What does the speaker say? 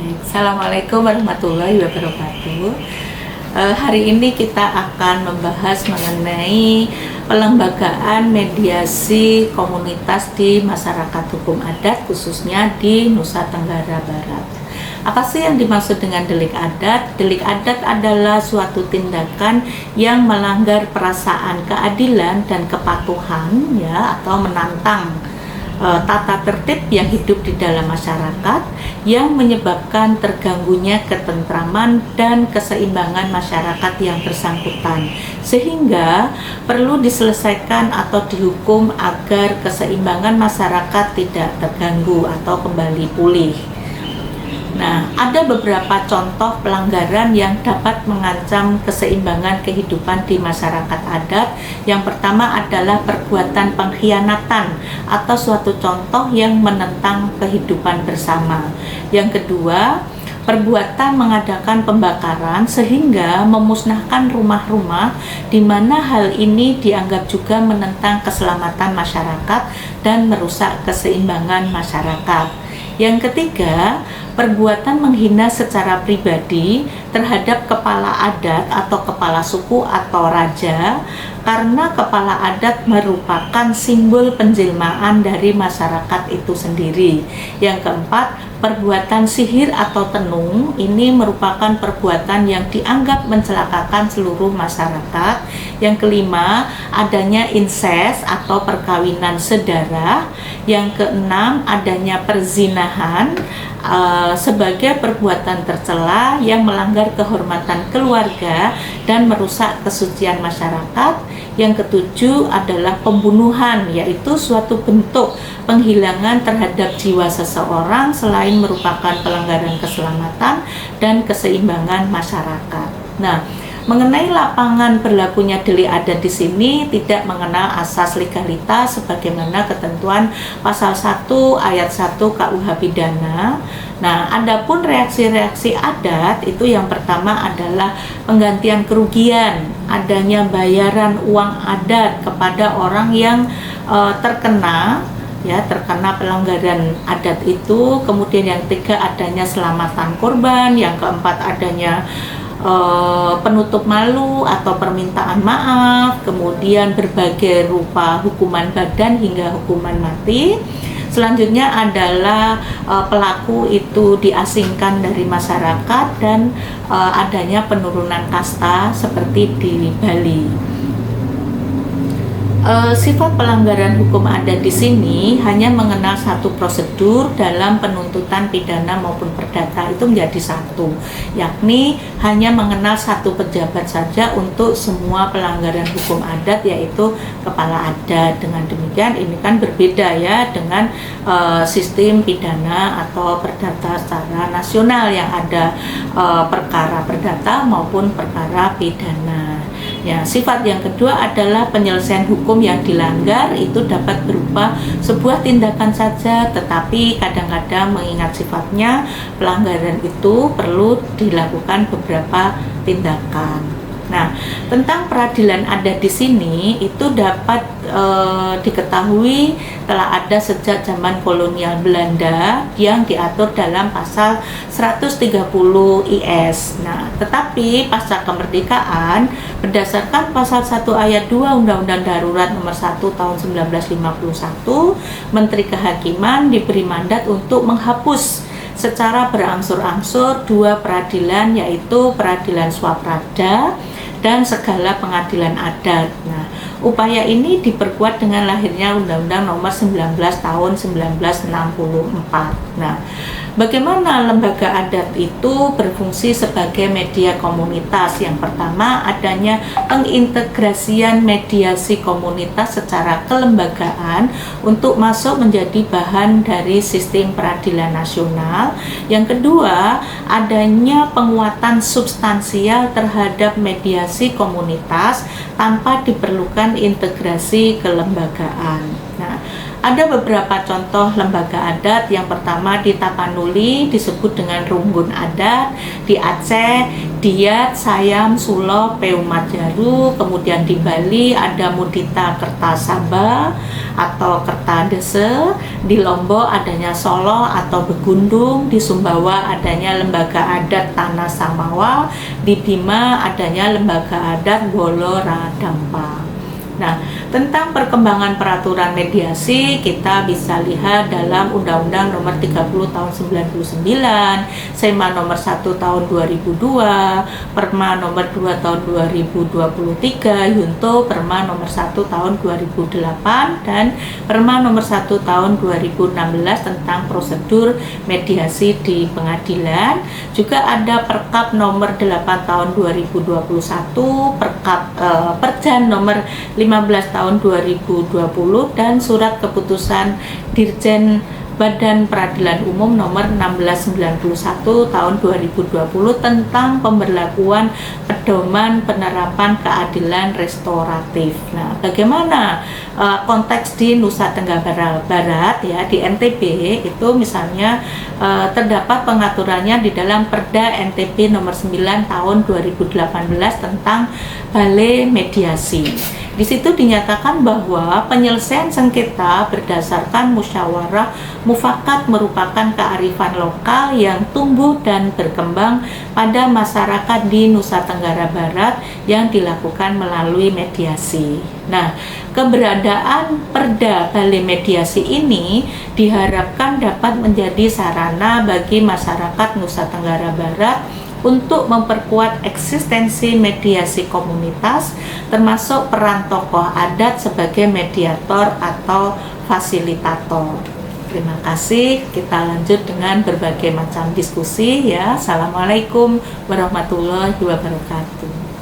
Assalamualaikum warahmatullahi wabarakatuh. Hari ini kita akan membahas mengenai pelembagaan mediasi komunitas di masyarakat hukum adat, khususnya di Nusa Tenggara Barat. Apa sih yang dimaksud dengan delik adat? Delik adat adalah suatu tindakan yang melanggar perasaan keadilan dan kepatuhan, ya, atau menantang tata tertib yang hidup di dalam masyarakat, yang menyebabkan terganggunya ketentraman dan keseimbangan masyarakat yang bersangkutan, sehingga perlu diselesaikan atau dihukum agar keseimbangan masyarakat tidak terganggu atau kembali pulih. Nah, ada beberapa contoh pelanggaran yang dapat mengancam keseimbangan kehidupan di masyarakat adat. Yang pertama adalah perbuatan pengkhianatan atau suatu contoh yang menentang kehidupan bersama. Yang kedua, perbuatan mengadakan pembakaran sehingga memusnahkan rumah-rumah, di mana hal ini dianggap juga menentang keselamatan masyarakat dan merusak keseimbangan masyarakat. Yang ketiga, perbuatan menghina secara pribadi terhadap kepala adat atau kepala suku atau raja, karena kepala adat merupakan simbol penjelmaan dari masyarakat itu sendiri. Yang keempat, perbuatan sihir atau tenung ini merupakan perbuatan yang dianggap mencelakakan seluruh masyarakat. Yang kelima, adanya inses atau perkawinan sedarah. Yang keenam, adanya perzinahan sebagai perbuatan tercela yang melanggar kehormatan keluarga dan merusak kesucian masyarakat. Yang ketujuh adalah pembunuhan, yaitu suatu bentuk penghilangan terhadap jiwa seseorang selain merupakan pelanggaran keselamatan dan keseimbangan masyarakat. Nah, mengenai lapangan berlakunya delik adat di sini tidak mengenal asas legalitas sebagaimana ketentuan pasal 1 ayat 1 KUH Pidana. Nah, adapun reaksi-reaksi adat itu yang pertama adalah penggantian kerugian, adanya bayaran uang adat kepada orang yang terkena pelanggaran adat itu. Kemudian yang ketiga adanya selamatan korban, yang keempat adanya penutup malu atau permintaan maaf, kemudian berbagai rupa hukuman badan hingga hukuman mati. Selanjutnya adalah pelaku itu diasingkan dari masyarakat dan adanya penurunan kasta seperti di Bali. Sifat pelanggaran hukum adat di sini hanya mengenal satu prosedur dalam penuntutan pidana maupun perdata, itu menjadi satu, yakni hanya mengenal satu pejabat saja untuk semua pelanggaran hukum adat, yaitu kepala adat. Dengan demikian ini kan berbeda ya dengan sistem pidana atau perdata secara nasional yang ada perkara perdata maupun perkara pidana. Ya, sifat yang kedua adalah penyelesaian hukum yang dilanggar itu dapat berupa sebuah tindakan saja, tetapi kadang-kadang mengingat sifatnya pelanggaran itu perlu dilakukan beberapa tindakan. Nah, tentang peradilan adat di sini itu dapat diketahui telah ada sejak zaman kolonial Belanda yang diatur dalam pasal 130 IS. Nah, tetapi pasca kemerdekaan berdasarkan pasal 1 ayat 2 Undang-Undang Darurat Nomor 1 Tahun 1951, Menteri Kehakiman diberi mandat untuk menghapus secara berangsur-angsur dua peradilan, yaitu peradilan swaprada dan segala pengadilan adat. Nah, upaya ini diperkuat dengan lahirnya Undang-Undang Nomor 19 Tahun 1964. Nah, bagaimana lembaga adat itu berfungsi sebagai media komunitas? Yang pertama, adanya pengintegrasian mediasi komunitas secara kelembagaan untuk masuk menjadi bahan dari sistem peradilan nasional. Yang kedua, adanya penguatan substansial terhadap mediasi komunitas tanpa diperlukan integrasi kelembagaan. Nah, Ada beberapa contoh lembaga adat. Yang pertama di Tapanuli disebut dengan Rumbun Adat, di Aceh Diat, Sayam, Sulo, Peumat Jaru, kemudian di Bali ada Mudita Kertasaba atau Kertadese, di Lombok adanya Solo atau Begundung, di Sumbawa adanya lembaga adat Tanah Samawa, di Bima adanya lembaga adat Bolo Radampa. Nah, tentang perkembangan peraturan mediasi kita bisa lihat dalam Undang-Undang Nomor 30 Tahun 99, SEMA Nomor 1 Tahun 2002, Perma Nomor 2 Tahun 2023, Yunto Perma Nomor 1 Tahun 2008, dan Perma Nomor 1 Tahun 2016 tentang prosedur mediasi di pengadilan. Juga ada Perkap Nomor 8 Tahun 2021, Perjan Nomor 15 tahun 2020, dan surat keputusan Dirjen Badan Peradilan Umum nomor 1691 tahun 2020 tentang pemberlakuan pedoman penerapan keadilan restoratif. Nah, bagaimana konteks di Nusa Tenggara Barat ya, di NTB itu misalnya terdapat pengaturannya di dalam Perda NTB nomor 9 tahun 2018 tentang balai mediasi. Di situ dinyatakan bahwa penyelesaian sengketa berdasarkan musyawarah mufakat merupakan kearifan lokal yang tumbuh dan berkembang pada masyarakat di Nusa Tenggara Barat yang dilakukan melalui mediasi. Nah, keberadaan Perda Balai Mediasi ini diharapkan dapat menjadi sarana bagi masyarakat Nusa Tenggara Barat untuk memperkuat eksistensi mediasi komunitas, termasuk peran tokoh adat sebagai mediator atau fasilitator. Terima kasih. Kita lanjut dengan berbagai macam diskusi ya. Assalamualaikum warahmatullahi wabarakatuh.